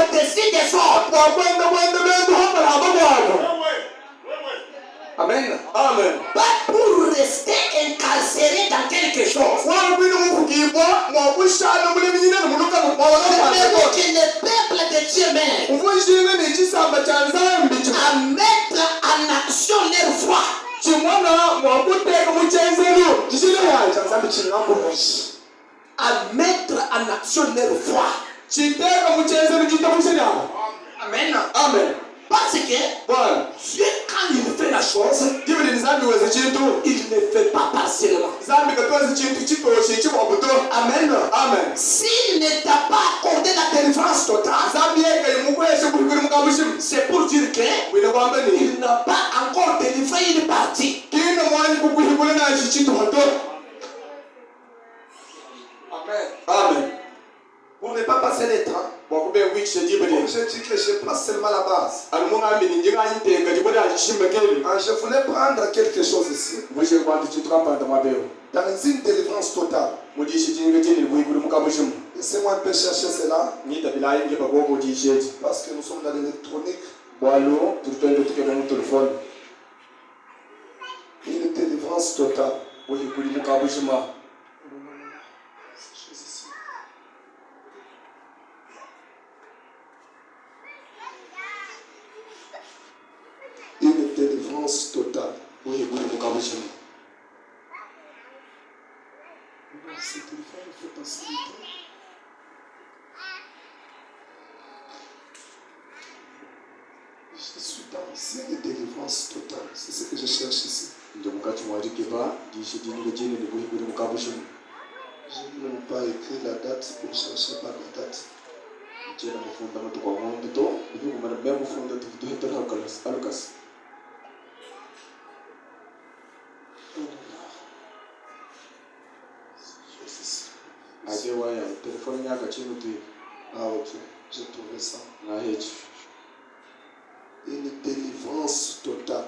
au-dessus des autres. Amen. Amen. Pas pour rester incarcéré dans quelque chose. C'est que le peuple de Dieu même à mettre en action leur foi. À mettre en action leur foi. Amen. Amen. Parce que Dieu, quand il fait la chose, il ne fait pas partiellement. Amen. Amen. S'il ne t'a pas accordé la délivrance totale, c'est pour dire qu'il n'a pas encore délivré une partie. Amen. Amen. Pour ne pas passer les temps, je dis que je passe seulement la base. Je voulais prendre quelque chose ici. Dans une délivrance totale. Laissez-moi un peu chercher cela. Parce que nous sommes dans l'électronique. Une délivrance totale. Une délivrance totale. Ce téléphone fait passer le temps. Je suis dans une délivrance totale. C'est ce que je cherche ici. Je n'ai même pas écrit la date pour chercher par la date. Ah ok, j'ai trouvé ça. Une délivrance totale.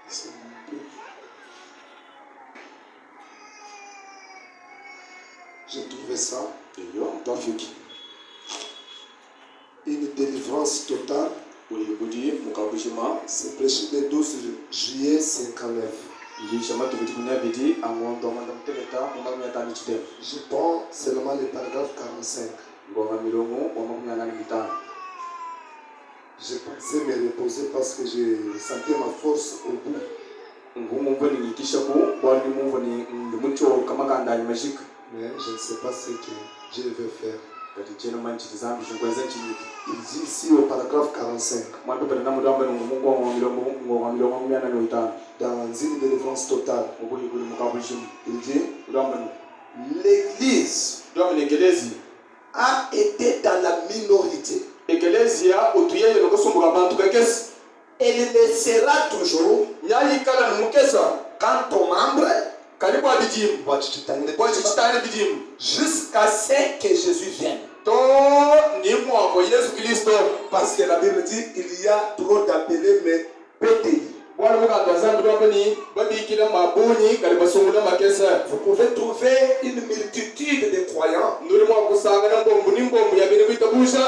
C'est mon peu. J'ai trouvé ça. Une délivrance totale. C'est prêché le 12 juillet 59. Je prends seulement le paragraphe 45. Je pensais me reposer parce que je sentais ma force au bout. Mais je ne sais pas ce que Dieu veut faire. Il dit ici au paragraphe 45. Dans une délivrance totale. Il dit l'Église a été dans la minorité. Elle le sera toujours quand ton membre jusqu'à ce que Jésus vienne. Parce que la Bible dit il y a trop d'appelés mais peu d'élus. Vous pouvez trouver une multitude de croyants,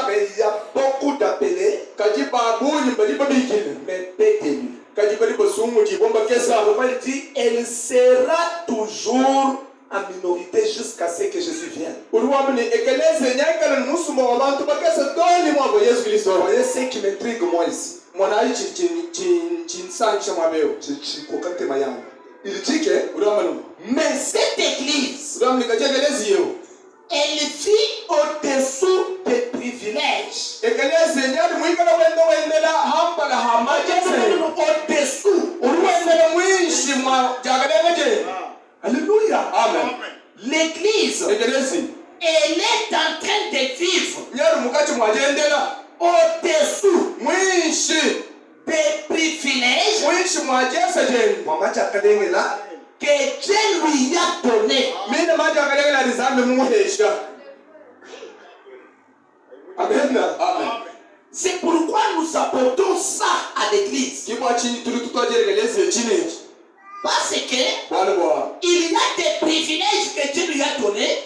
mais il y a beaucoup d'appelés mais peu d'élus. Il dit elle sera toujours en minorité jusqu'à ce que Jésus vienne. Vous voyez ce qui m'intrigue moi ici. Il dit que mais cette église elle vit au-dessous des privilèges. Au-dessous. Alléluia. Amen. L'église, elle est en train de vivre au-dessous des privilèges que Dieu lui a donné. Amen. Amen. C'est pourquoi nous apportons ça à l'église. Parce que il y a des privilèges que Dieu lui a donnés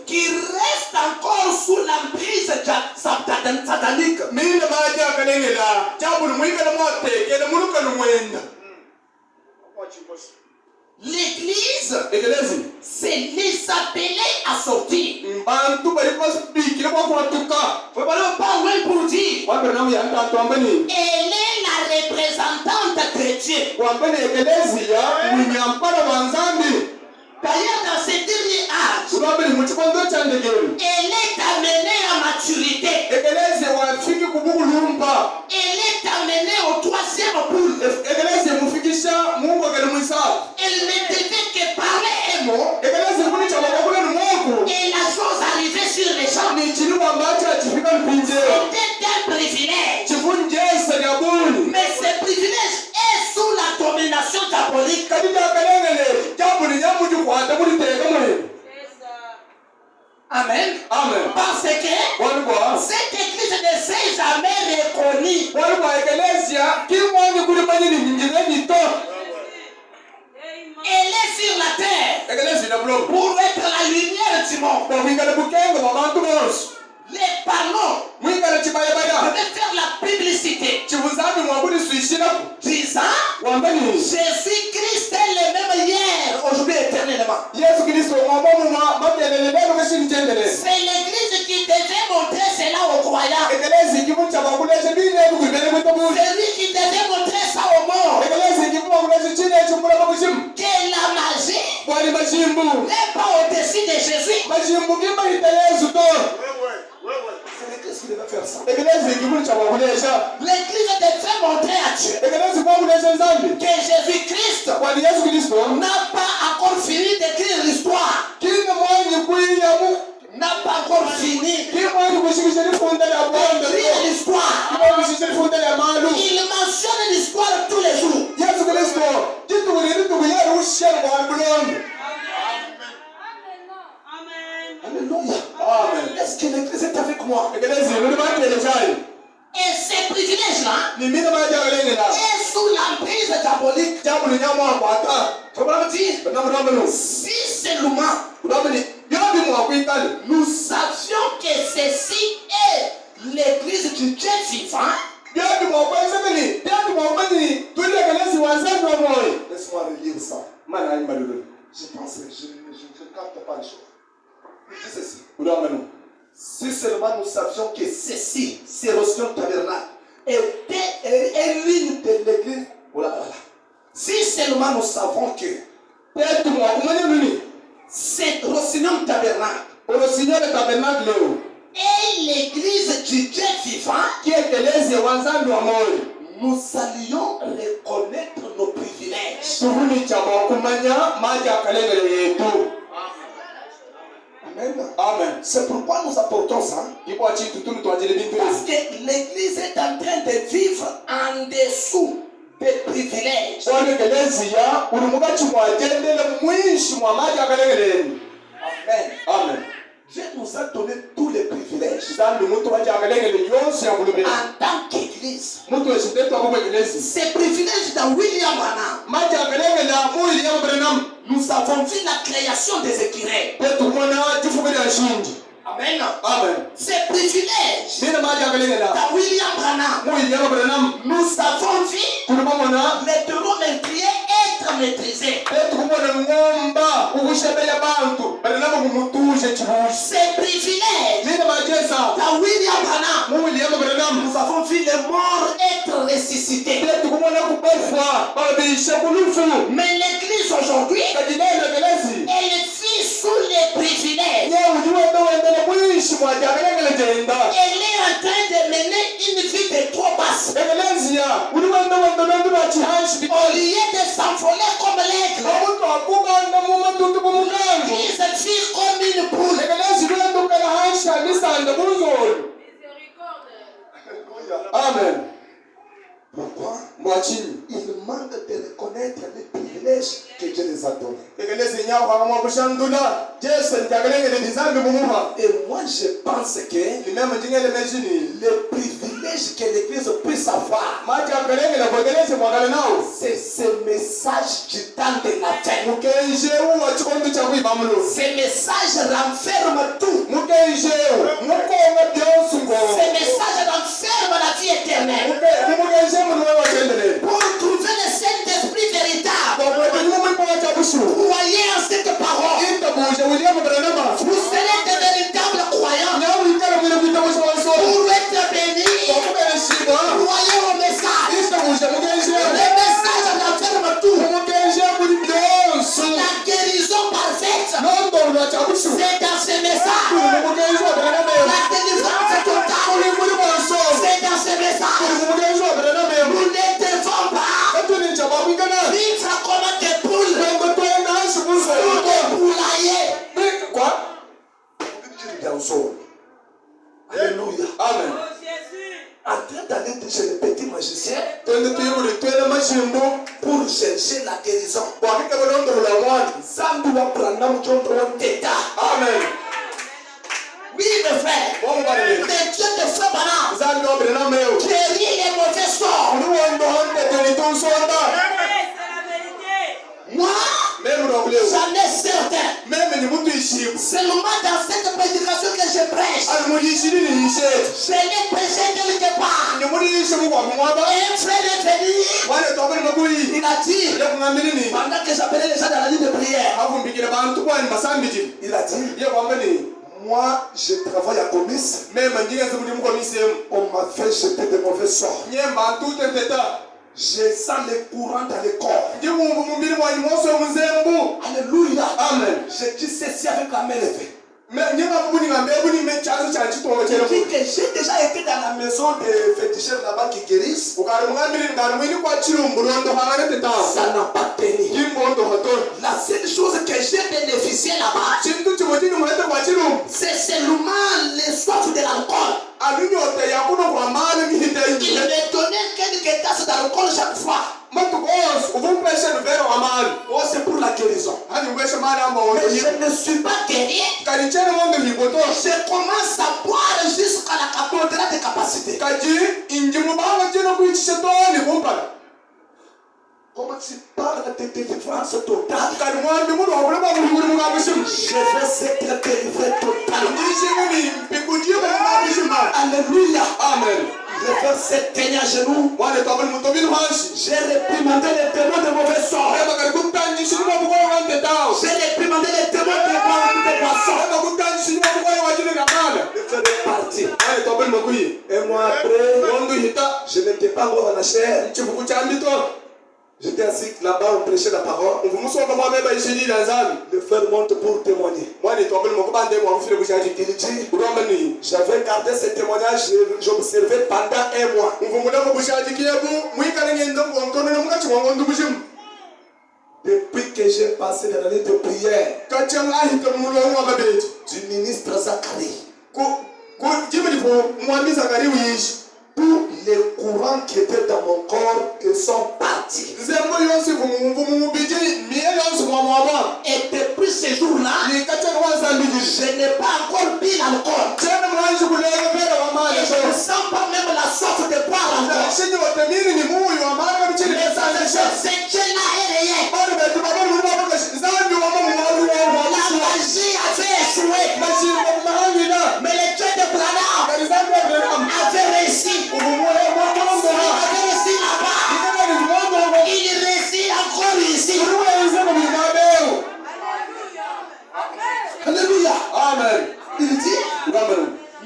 qui restent encore sous l'emprise satanique. L'église, c'est les appeler à sortir. Faut pas loin pour dire. Elle est la représentante de Dieu. D'ailleurs, dans ce dernier âge, elle est amenée à maturité. Elle est amenée au troisième bout. Elle ne devait que parler un mot. Et la chose arrivait sur les gens. C'était un privilège. Mais ce privilège est sous la domination diabolique. Amen. Amen. Parce que cette église ne s'est jamais reconnue. Elle est sur la terre pour être la lumière du monde. Les panneaux devaient faire la publicité disant Jésus-Christ est le même hier, aujourd'hui, éternellement. C'est l'église qui devait montrer cela aux croyants. C'est lui qui devait montrer ça aux morts. Que la magie n'est pas au-dessus de Jésus. C'est l'église qui devait faire ça. L'église devait montrer à Dieu que Jésus-Christ n'a pas encore fini d'écrire l'histoire. N'a pas encore fini d'écrire l'histoire. Il mentionne l'histoire tous les jours. Alléluia. Est-ce que l'église est avec moi? Et ces privilèges-là est sous l'emprise diabolique. Si seulement nous savions que ceci est l'église du Dieu vivant, laisse-moi relire ça. Je pense que je ne capte pas les choses. Il dit ceci. Si seulement nous savions que ceci, c'est Rossignol Tabernacle, était l'une de l'église. Voilà. Si seulement nous savons que c'est Rossignol Tabernacle et l'église du Dieu vivant, nous allions reconnaître nos privilèges. Amen. C'est pourquoi nous apportons ça. Parce que l'église est en train de vivre en dessous des privilèges. Amen. Dieu nous a donné tous les privilèges. En tant qu'église. Ces privilèges dans William Branham. Nous avons vu la création des écureuils. Amen. Ces privilèges dans William Branham. Nous avons vu les taureaux meurtriers être maîtrisés. Ces privilèges dans William Branham. Nous avons vu les morts être ressuscités. Mais l'église aujourd'hui, elle vit sous les privilèges. Elle est en train de mener une vie de trop basse. Au lieu de s'envoler comme l'aigle, l'église vit comme une poule. Amen. Pourquoi? Il manque de reconnaître les privilèges que Dieu les a donnés. Et moi je pense que les privilèges message que l'église puisse avoir. C'est ce message du temps de la fin. Ce message renferme tout. Ce message renferme la vie éternelle. Pour trouver le Saint-Esprit véritable, croyez en cette parole. Vous serez de véritables croyants. Pour être bénis, croyez au message. Le message renferme tout. La guérison parfaite, c'est dans ce message. La délivrance totale, c'est dans ce message. Nous ne devons pas vivre comme des poules ou des poulaillers. Quoi? Alléluia. Amen. En train d'aller chez le petit magicien pour chercher la guérison. Amen. Oui, mes frères. Le Dieu de Frère Branham guérit les mauvais sorts. Moi, j'en ai certains. Seulement dans cette prédication que je prêche, je l'ai prêché quelque part. Et un frère est venu. Il a dit, pendant que j'appelais les gens dans la ligne de prière, il a dit, moi je travaille à Comis. On m'a fait jeter de mauvais sorts. Je sens les courants dans le corps. Alléluia. Amen. Je dis ceci avec la main levée. Mais Je dis que j'ai déjà été dans la maison des féticheurs là-bas qui guérissent. Ça n'a pas tenu. La seule chose que j'ai bénéficié là-bas, c'est seulement les soif de l'alcool. Il me donnait quelques tasses d'alcool chaque fois. Oh, c'est pour la guérison. Mais je ne suis pas guéri. Je commence à boire jusqu'à au-delà des capacités. Comment tu parles de délivrance totale? Je vais être délivré totalement. Alléluia. Amen. Je vais se tenir à genoux. J'ai réprimandé les démons de mauvais sort. J'ai réprimandé les démons de poissons. Je fais partie. Et moi après, je n'étais pas encore dans la chair. J'étais assis là-bas, on prêchait la parole. Le frère monte pour témoigner. Il dit, j'avais gardé ce témoignage, j'observais pendant un mois. Depuis que j'ai passé dans l'année de prière du ministre Zacharie, tous les courants qui étaient dans mon corps sont partis. Et depuis ce jour-là, je n'ai pas encore bu l'alcool. Et je ne sens pas même la soif de boire encore. Mais ce Dieu-là est réel. La magie avait échoué. Mais le Dieu de Branham avait réussi. Il avait réussi là-bas. Il réussit encore ici. Alléluia. Amen. Il dit,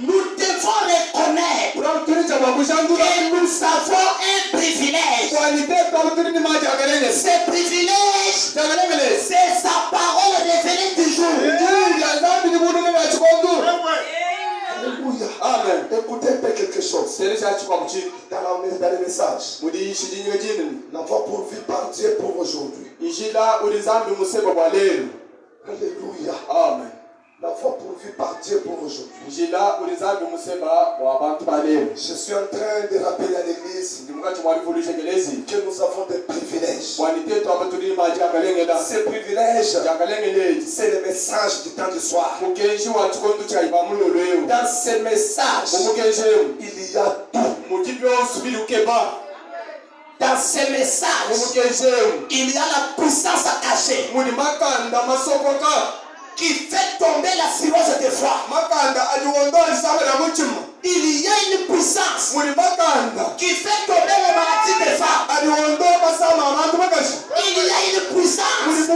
nous devons reconnaître que nous avons un privilège. Ce privilège, c'est sa parole révélée du jour. Alléluia. Amen. Écoutez un peu quelque chose. Dans le message. La voix pourvue par Dieu pour aujourd'hui. Alléluia. Amen. La voix pourvue par Dieu pour aujourd'hui. Je suis en train de rappeler à l'église que nous avons des privilèges. Ces privilèges, c'est le message du temps du soir. Dans ce message, il y a tout. Dans ces messages, il y a la puissance cachée qui fait tomber la cirrhose des foies. Il y a une puissance qui fait tomber les maladies des femmes. Il y a une puissance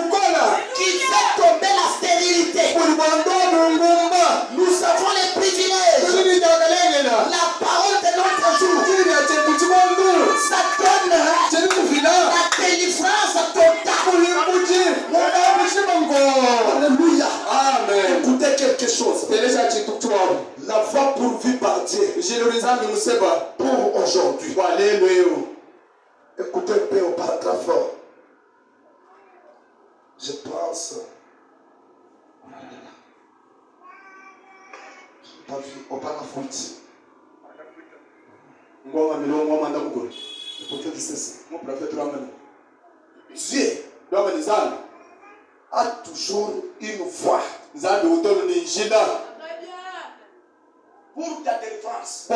qui fait tomber la stérilité. Nous avons les privilèges. La parole de notre jour, ça donne la délivrance totale. Alléluia. Amen. Écoutez quelque chose. La voie pourvue par Dieu pour aujourd'hui. Écoutez un peu au paragraphe. Je pense. Pas vu au paragraphe 8. Dieu a toujours une voie pour ta délivrance.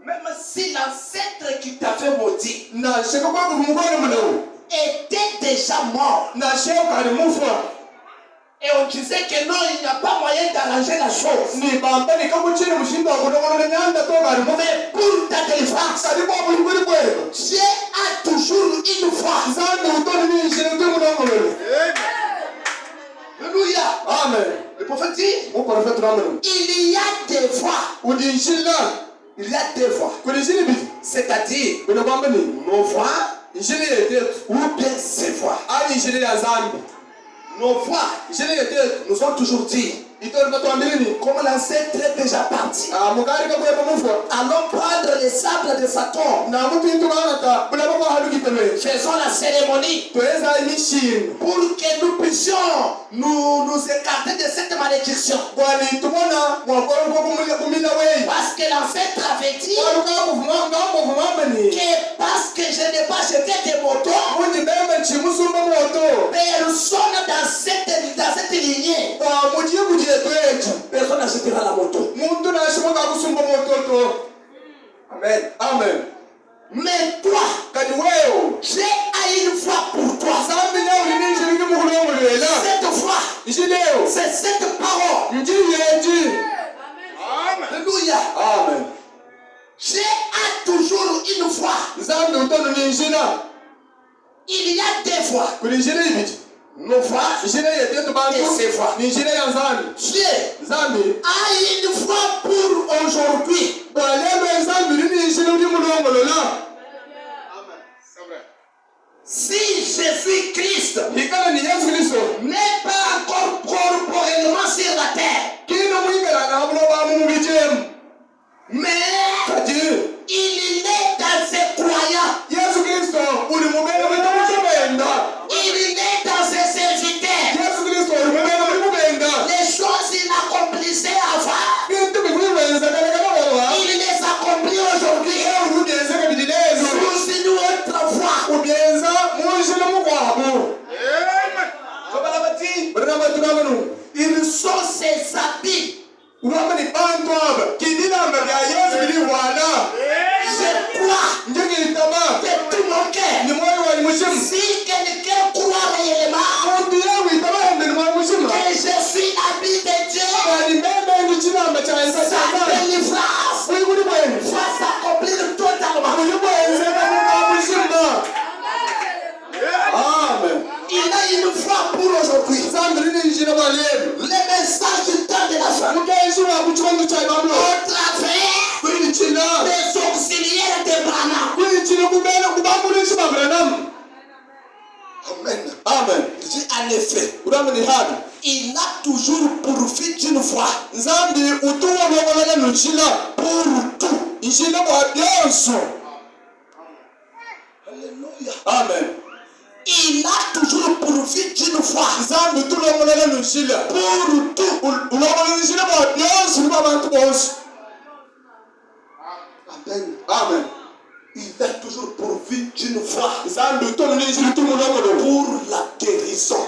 Même si l'ancêtre qui t'avait maudit était déjà mort. Et on disait que non, il n'y a pas moyen d'arranger la chose. Mais pour ta délivrance, Dieu a toujours une voie. Alléluia. Amen. Le prophète dit, il y a des voies. Il y a des voies. C'est-à-dire, nos voies ou bien ses voies. Nos voix nous ont toujours dit, comme l'ancêtre est déjà parti, allons prendre les sables de sa tombe, faisons la cérémonie pour que nous puissions nous écarter de cette malédiction. Parce que l'ancêtre avait dit que parce que je n'ai pas jeté des motos, personne dans cette lignée, personne n'achètera la moto. Amen. Amen. Mais toi, Dieu a une foi pour toi. Cette foi, c'est cette parole. Alléluia. Amen. Dieu a toujours une foi. Il y a des fois. Nos voix et ses voix. Dieu a une foi pour aujourd'hui. Si Jésus-Christ n'est pas encore corporellement sur la terre, mais il est dans ses croyants, il est dans ses serviteurs, les choses qu'il accomplissait avant, il les accomplit aujourd'hui sous une autre voie. Ils sont ses habits. Je crois de tout mon cœur, si quelqu'un croit réellement que je suis habit de Dieu, sa délivrance va s'accomplir totalement. Amen. Il a une foi pour aujourd'hui. Les messages du temps de la fin, au travers des auxiliaires de Branham. Amen. Amen. Il dit en effet, il a toujours pourvu d'une foi pour tout. Alléluia. Amen. Il a toujours pourvu d'une foi pour tout. Amen. Amen. Il a toujours pourvu d'une foi pour la guérison.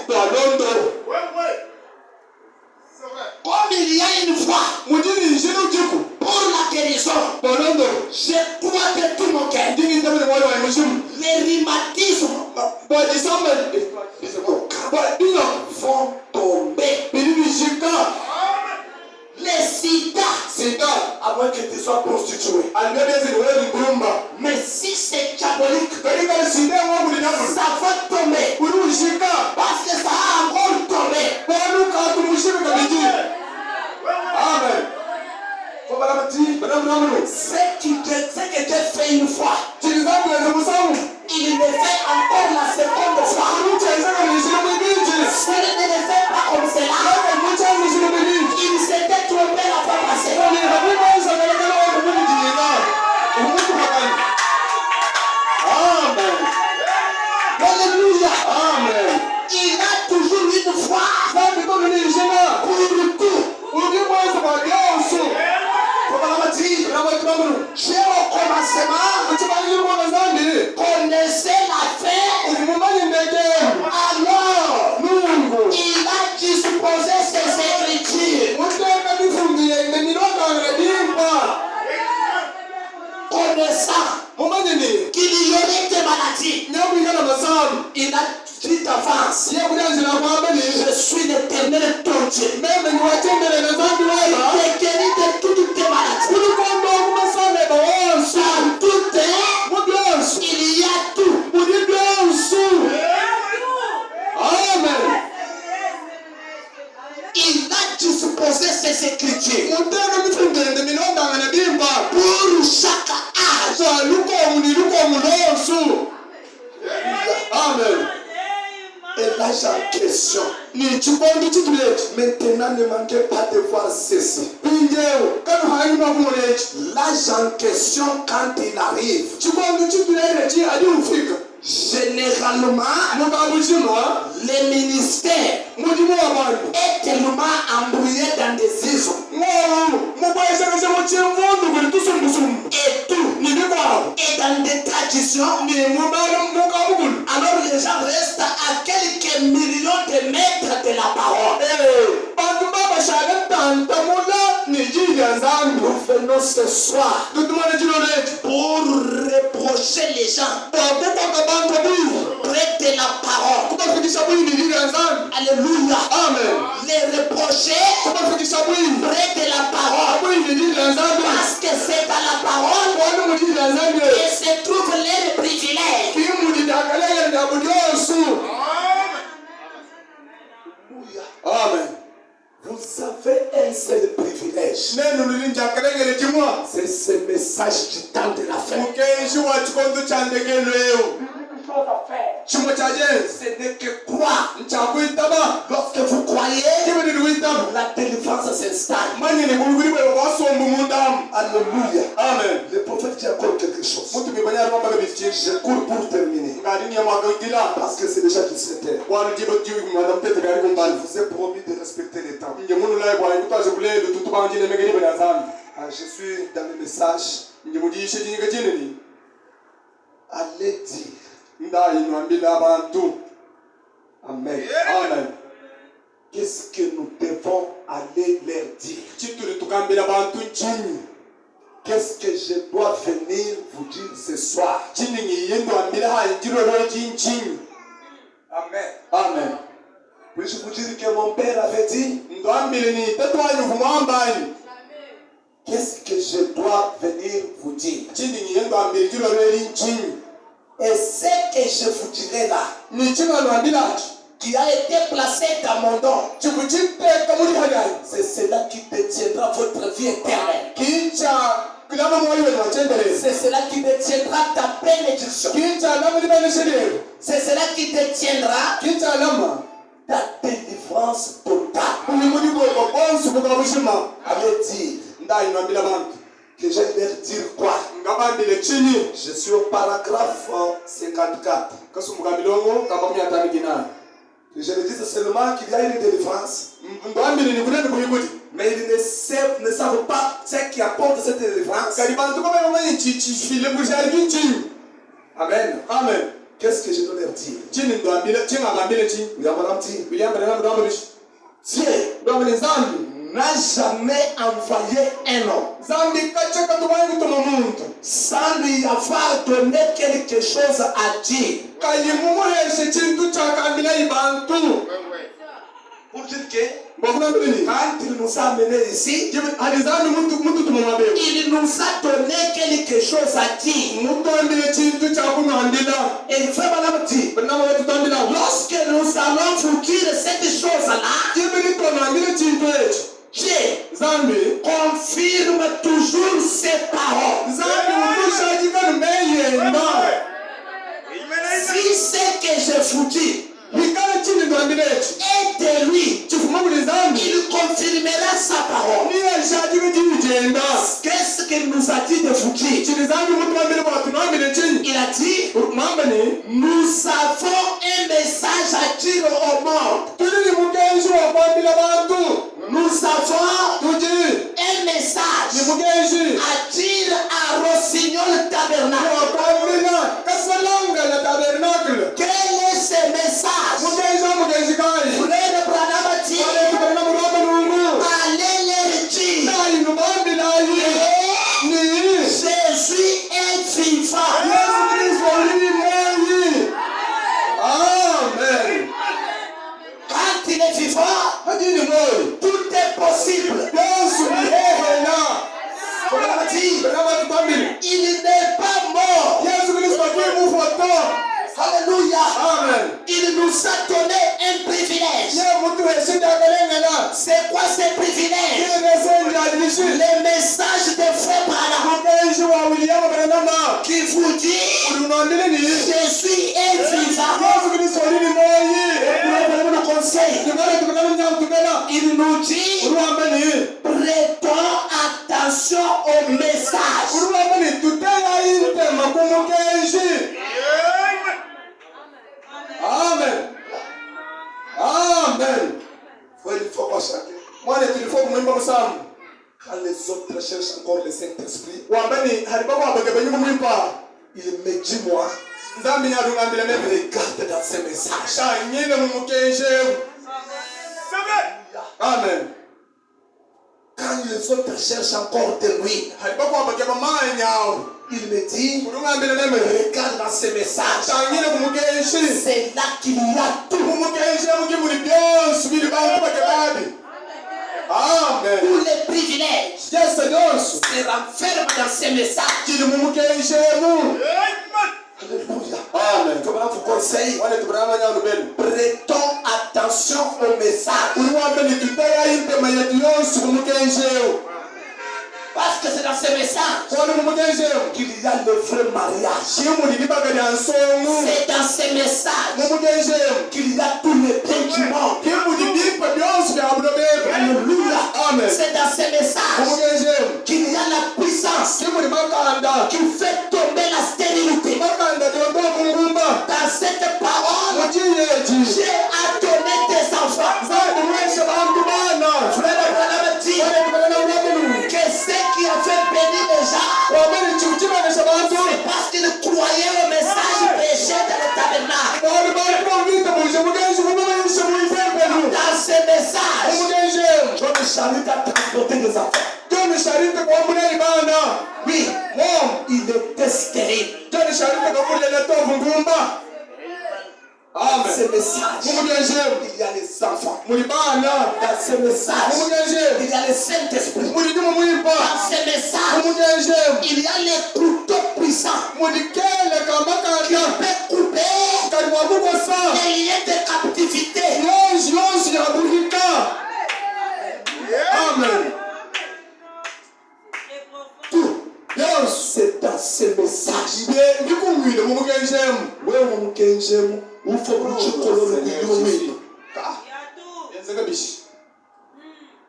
Comme il y a une foi pour la guérison, Jésus vont tomber. Les sida, à moins que tu sois prostitué. Mais si c'est diabolique, ça va tomber. Parce que ça a encore tombé. Amen. Ce que Dieu fait une fois, il le fait encore la seconde fois. S'il ne le fait pas comme cela, il s'était trompé la fois passée. Amen. Alléluia. Amen. Il a toujours une foi pour tout. Dieu au commencement connaissait la fin. Alors, il a disposé ses écritures. Connaissant qu'il y aurait des maladies, il a dit d'avance, je suis l'Éternel ton Dieu. Il te guérit de toutes tes maladies. En tout temps, il y a tout. Amen. Il a disposé ses écritures pour chaque âge. Amen. Et l'âge en question. Maintenant, ne manquez pas de voir ceci. L'âge en question, quand il arrive, généralement, les ministères est tellement embrouillé dans des isons. Et tout. Et dans des traditions. Alors les gens restent à quelques millions de mètres de la parole. Nous venons ce soir pour reprocher les gens près de la parole. Alléluia. Amen. Les reprocher près de la parole. Parce que c'est dans la parole que se trouvent les privilèges. Amen. Vous avez un seul privilège. C'est ce message du temps de la fin. Ce n'est que croire. Lorsque vous croyez, la délivrance s'installe. Alléluia. Amen. Le prophète dit encore quelque chose. Je cours pour terminer. Parce que c'est déjà 17h. Je vous ai promis de respecter les temps. Je suis dans le message. Allez dire. Amen. Amen. Qu'est-ce que nous devons aller leur dire? Qu'est-ce que je dois venir vous dire ce soir? Amen. Amen. Puis-je vous dire que mon père avait dit? Qu'est-ce que je dois venir vous dire? Et ce que je vous dirai là, qui a été placé dans mon nom, c'est cela qui détiendra votre vie éternelle. C'est cela qui détiendra ta bénédiction. C'est cela qui détiendra ta délivrance totale. Allez dire que j'aille leur dire quoi? Je suis au paragraphe 54. Que je le dise seulement qu'il y a une délivrance. Mais ils ne savent pas ce qui apporte cette délivrance. Amen. Amen. Qu'est-ce que je dois leur dire? Dieu n'a jamais envoyé un homme sans lui avoir donné quelque chose à dire. Pour dire que quand il nous a amenés ici, il nous a donné quelque chose à dire. Et il fait madame dit, lorsque nous allons vous dire cette chose-là, Dieu confirme toujours ses paroles. Si c'est que je vous dis et de lui, il confirmera sa parole. Qu'est-ce qu'il nous a dit de vous dire? Il a dit, nous avons un message à dire au monde. Nous avons un message à dire à Rossignol Tabernacle. Quel est ce message? Frère Branham dit, allez leur dire, Jésus est vivant. Amen. Quand il est vivant, tout est possible. Il n'est pas mort. Alléluia. Amen. Il nous a donné un privilège. C'est quoi ce privilège? Le message de Frère Branham qui vous dit Jésus est vivant. Le conseil, il nous dit prêtons attention au message. Amen. Amen. Il faut pas chanter. Moi, il faut que nous nous Quand les autres cherchent encore le Saint-Esprit, il me dit moi, regarde dans ces messages. Amen. Quand les autres cherchent encore de lui, il me dit, regarde dans ces messages. C'est là qu'il y a tout. Amen. Tous les privilèges se renferment dans ces messages. Alléluia. Amen. Comment vous conseille? Prêtons attention au message. Parce que c'est dans ces messages qu'il y a le vrai mariage. C'est dans ces messages qu'il y a tous les biens du monde. Alléluia. C'est dans ces messages qu'il y a la puissance qui fait tomber la stérilité. Dans cette parole, Dieu a donné des enfants. Frère Branham dit que ceux qui avaient béni les gens, c'est parce qu'ils croyaient au message prêché dans le tabernacle. Dans ce message, Dieu me charite à transporter des enfants. Oui, il était stérile. Amen. Dans ce message, il y a les enfants. Dans ce message, il y a le Saint-Esprit. Dans ce message, il y a les couteaux puissants qui peuvent couper les liens de captivité. Amen. Tout. C'est dans ce message.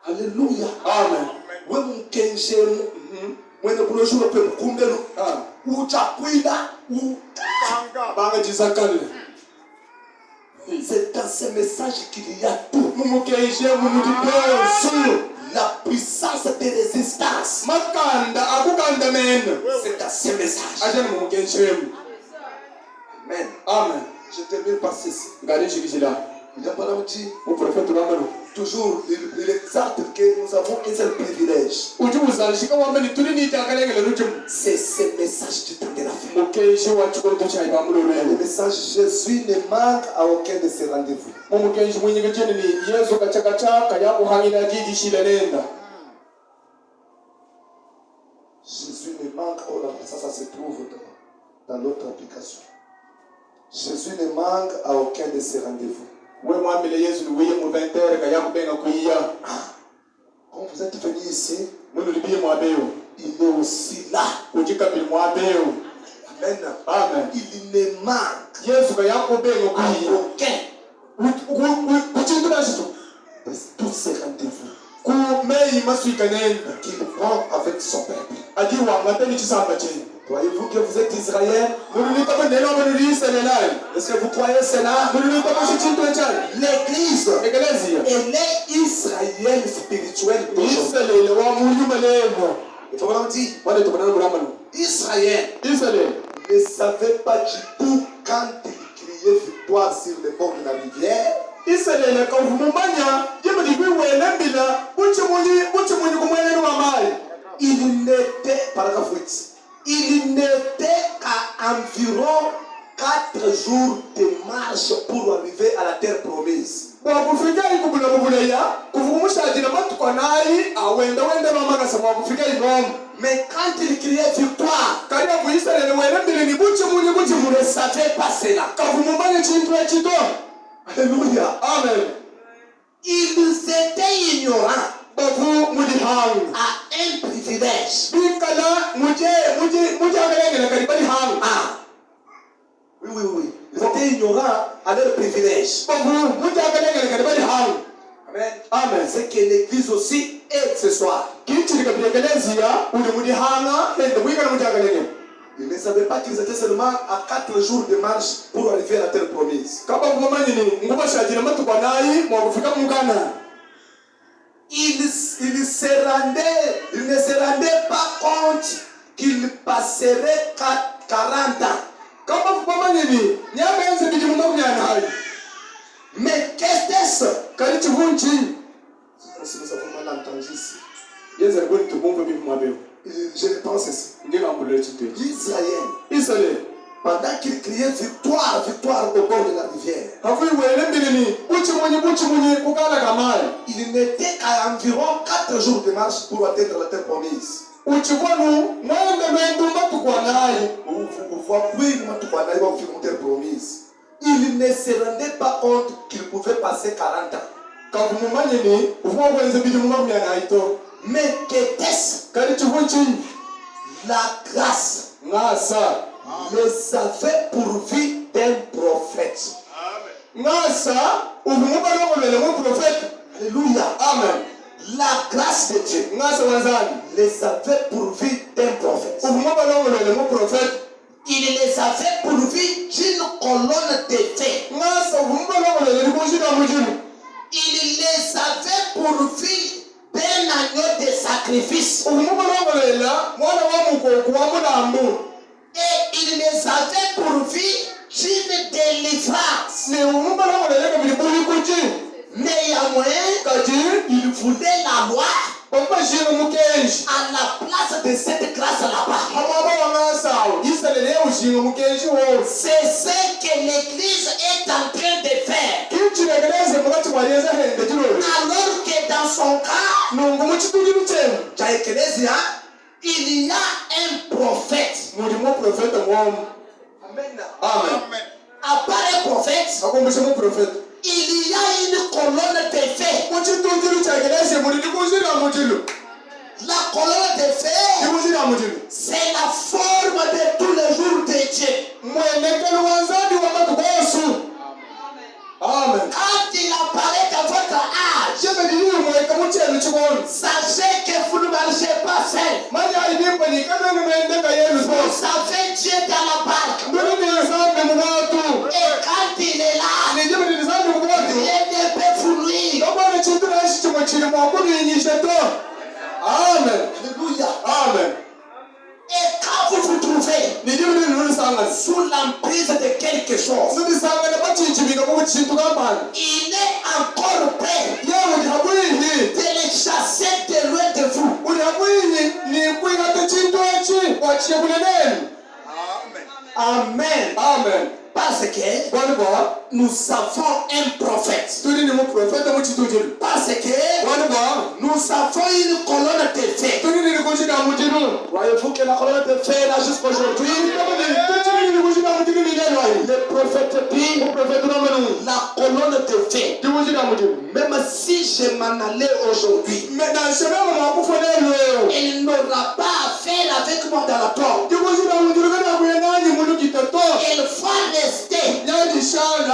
Alléluia. Amen. C'est dans ce message qu'il y a tout. La puissance de résistance. C'est dans ce message. Amen. Amen. Amen. Je termine par ceci. Regardez ce que j'ai là. Il a parlé aussi. Au prophète Ramano. Toujours, il exalte que nous avons un seul privilège. C'est ce message du temps de la fin. Le message Jésus ne manque à aucun de ses rendez-vous. Jésus ne manque, oh là, ça se trouve dans l'autre application. Jésus ne manque à aucun de ses rendez-vous. Quand vous êtes venu ici, il est aussi là. Amen. Amen. Il ne manque à aucun de tous ces rendez-vous qu'il prend avec son peuple. Croyez-vous que vous êtes Israël? Est-ce que vous croyez cela? L'église, elle est Israël spirituel d'aujourd'hui. Et tout le monde dit, Israël ne savait pas du tout quand il criait victoire sur les bords de la rivière. Il n'était, paragraphe 8, il n'était qu'à environ 4 jours de marche pour arriver à la terre promise. Mais quand il criait victoire, vous ne savez pas cela. Alléluia. Amen. Ils étaient ignorants à un privilège. Oui. Ils étaient ignorants à leur privilège. Amen. Amen. C'est que l'église aussi est ce soir. Ils ne savaient pas qu'ils étaient seulement à 4 jours de marche pour arriver à la terre promise. Ils ne se rendaient pas compte qu'ils passeraient 40 ans. Mais qu'est-ce que si nous avons mal entendu ici. Je le pense ici. Israël, pendant qu'il criait victoire, victoire au bord de la rivière, il n'était qu'à environ 4 jours de marche pour atteindre la terre promise. Il ne se rendait pas compte qu'il pouvait passer 40 ans. Mais qu'était-ce? La grâce les avait pourvus d'un prophète. Alléluia. Amen. La grâce de Dieu les avait pourvus d'un prophète. Il les avait pourvus d'une colonne de feu. Il les avait pourvus d'un agneau de sacrifice. Et il les avait pourvus d'une délivrance. Mais il y a moyen, il voulait la loi à la place de cette grâce là-bas. C'est ce que l'église est en train de faire. Alors que dans son cas, il y a un prophète. Amen. À part un prophète, il y a une colonne de feu. La colonne de feu, c'est la forme de tous les jours de Dieu. Amen. Quand il apparaît dans votre âge, sachez que vous ne marchez pas seul. Vous savez Dieu dans la barque. Et quand il est là, rien ne peut vous nuire. Amen. Alléluia. Amen. Et quand vous vous trouvez sous l'emprise de quelque chose, il encore prêt de les chasser de loin de vous. Amen. Amen. Parce que nous avons un prophète. Parce que nous avons une colonne de feu. Voyez-vous que la colonne de feu est là jusqu'aujourd'hui? Le prophète dit la colonne de feu. Même si je m'en allais aujourd'hui, il n'aura pas affaire avec moi dans la tombe. Il va rester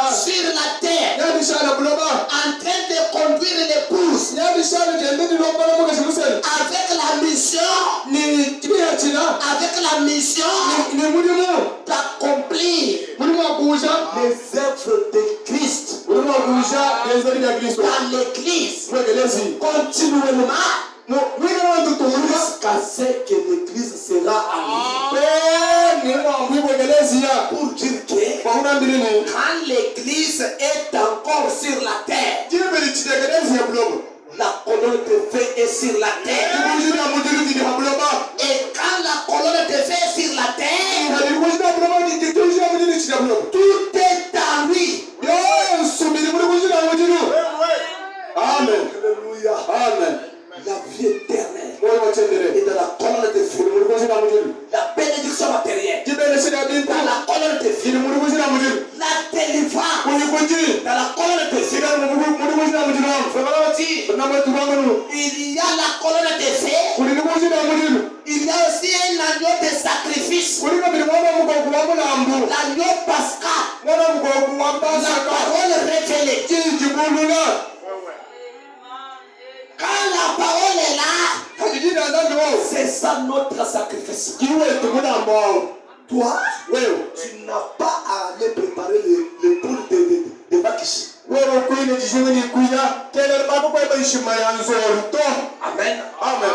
sur la terre en train de conduire l'épouse avec la mission d'accomplir les œuvres de Christ dans l'église continuellement jusqu'à ce que l'église sera animée. Pour dire que quand l'église est encore sur la terre, la colonne de feu est sur la terre. Et quand la colonne de feu est sur la terre, tout est à lui. Amen. Alléluia. Amen. La vie éternelle est dans la colonne de feu. La bénédiction matérielle dans la colonne de feu. La délivrance dans la colonne de feu. Il y a la colonne de feu. Il y a aussi un agneau de sacrifice. L'agneau pascal. La parole révélée. Quand la parole est là, c'est ça notre sacrifice. Toi, tu n'as pas à aller préparer les poules de Bakish. Amen. Amen.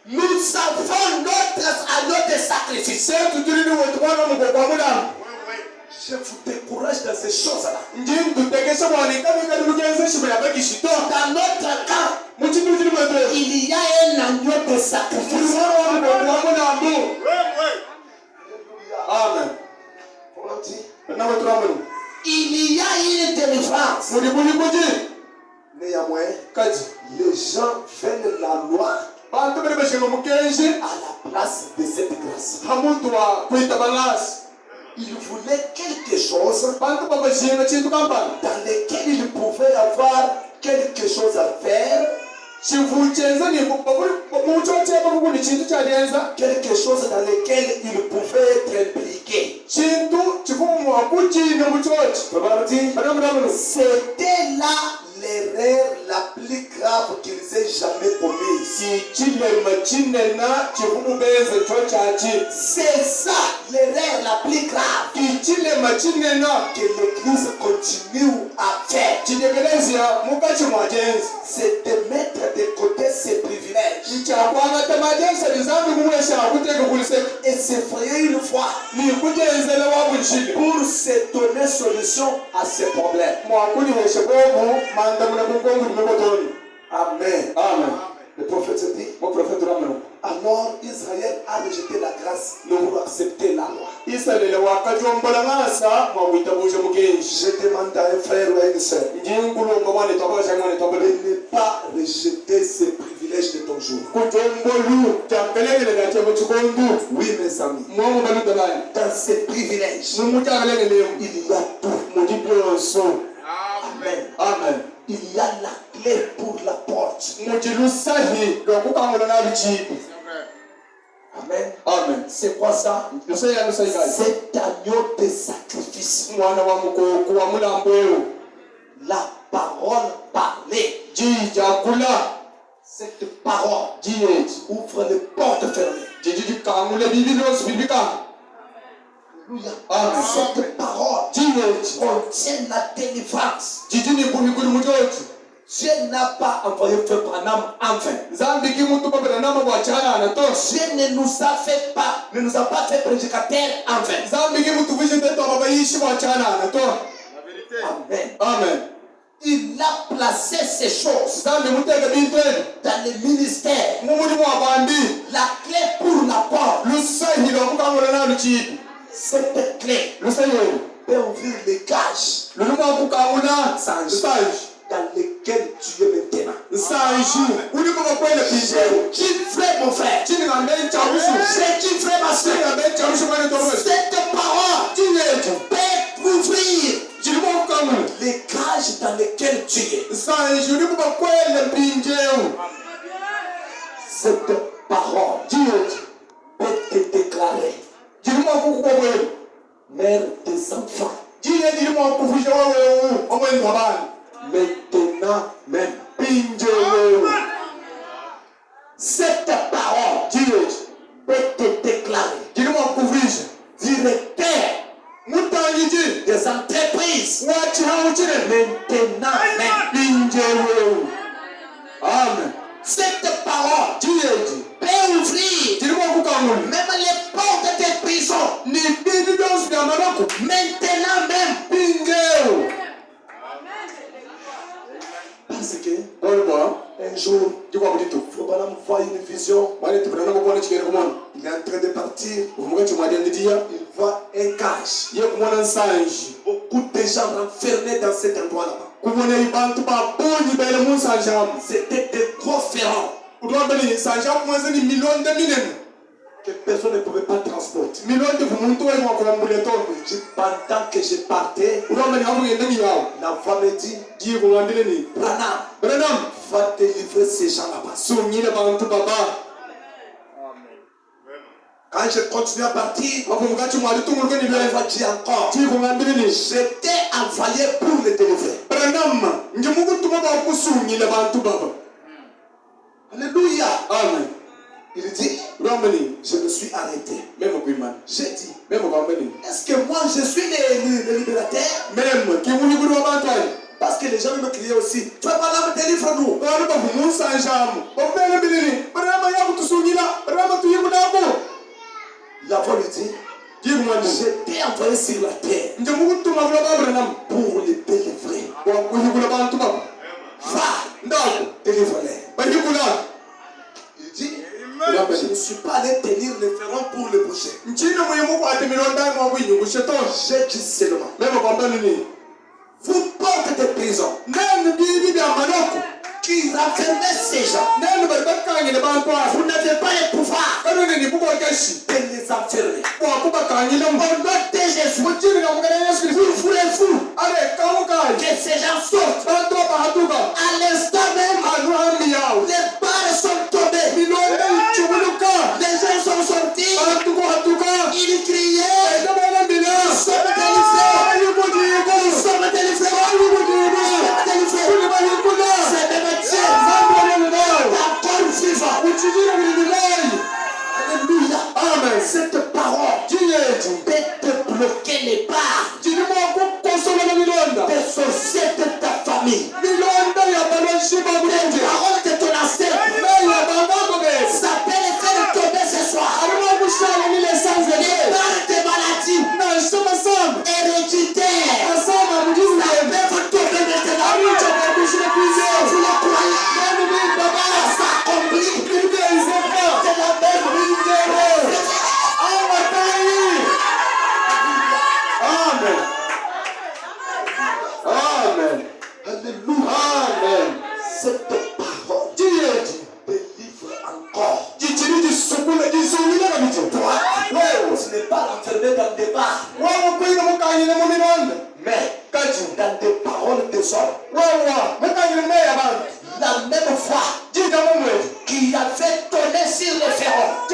Nous avons notre agneau de sacrifice. Je vous décourage dans ces choses-là. Dans notre cas, il y a un agneau de sacrifice. Amen. Il y a une délivrance. Néanmoins, les gens veulent la loi à la place de cette grâce. Il voulait quelque chose dans lequel il pouvait avoir quelque chose à faire, quelque chose dans lequel il pouvait être impliqué. C'était là l'erreur la plus grave qu'ils aient jamais commise. C'est ça l'erreur la plus grave que l'église continue à faire. C'est de mettre de côté ses privilèges et s'effrayer une fois pour se donner solution à ces problèmes. Amen. Amen. Le prophète dit, alors Israël a rejeté la grâce pour accepter la loi. Je demande à un frère ou à une sœur de ne pas rejeter ces privilèges de ton jour. Oui, mes amis, dans ces privilèges, il y a tout. Amen. Amen. Il y a la clé pour la porte. Amen. Amen. C'est quoi ça? Cet agneau de sacrifice. La parole parlée. Cette parole ouvre les portes fermées. Amen. Cette parole contient la délivrance. Dieu n'a pas envoyé Frère Branham en vain. Dieu ne nous a pas fait prédicateur en vain. Amen. Amen. Amen. Il a ces choses dans les ministères, la clé pour la porte, cette clé peut ouvrir les cages dans lesquelles tu es maintenant. J'ai kiffé mon frère. J'ai kiffé ma soeur. Cette parole peut ouvrir les cages dans lesquelles tu es. Cette parole peut te déclarer mère des enfants. Maintenant même. Cette parole peut te déclarer directeur des entreprises. Maintenant même. Amen. Cette parole peut ouvrir même les portes des prisons. Maintenant même. Parce que un jour, il faut voir une vision. Il est en train de partir. Il voit un cage. Beaucoup de gens enfermés dans cet endroit là-bas. C'était des gros ferrants que personne ne pouvait pas transporter. Pendant que je partais, la voix me dit, Branham, va délivrer ces gens là-bas. Quand je continue à partir, la voix dit encore, j'étais envoyé pour le délivrer. Alléluia. Amen. Il dit, je me suis arrêté. J'ai dit, est-ce que moi je suis le libérateur? Parce que les gens me criaient aussi, tu vas pas là, me délivre-nous. La voix lui dit, j'étais envoyé sur la terre pour les délivrer. Va, délivre-les. Il dit, je ne suis pas allé tenir les ferrons pour les boucher. J'ai dit seulement, vous portez des prisons qui renfermaient ces gens. Vous n'avez pas le pouvoir de les enfermer. Au nom de Jésus, vous voulez-vous que ces gens sortent? À l'instant même, les barres sont tombées. Les gens sont sortis. Ils criaient, nous sommes délivrés. Nous sommes délivrés. C'est même Dieu encore vivant. Alléluia. Amen. Cette parole peut te bloquer les barres des sociétés de ta famille. Les paroles de ton ancêtre. Ça peut les faire tomber ce soir. Les barres de maladie héréditaires. Ça peut vous tomber maintenant. Vous le croyez? Ça s'accomplit. C'est la même. Amen. Alléluia. Amen. Cette parole délivre encore. Toi, tu n'es pas enfermé dans des bars, mais dans des paroles des hommes. La même foi qui avait tourné sur les ferrons. Et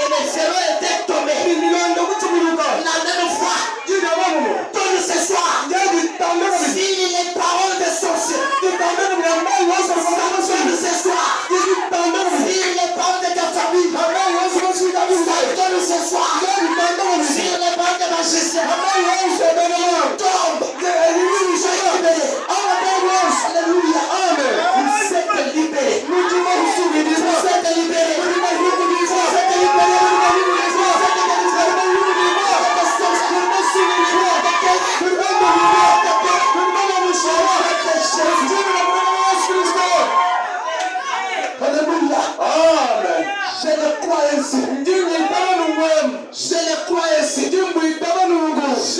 les ferrons étaient tombés. La même foi tourne ce soir. Si les paroles des sorciers ça tourne ce soir. Si les paroles de ta famille ça tourne ce soir. Si les paroles de magiciens tombent. Alléluia. Je le crois ainsi. Je le crois ainsi. Je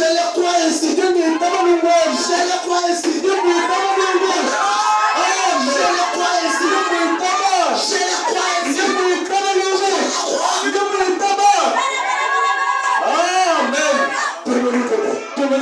le crois ainsi.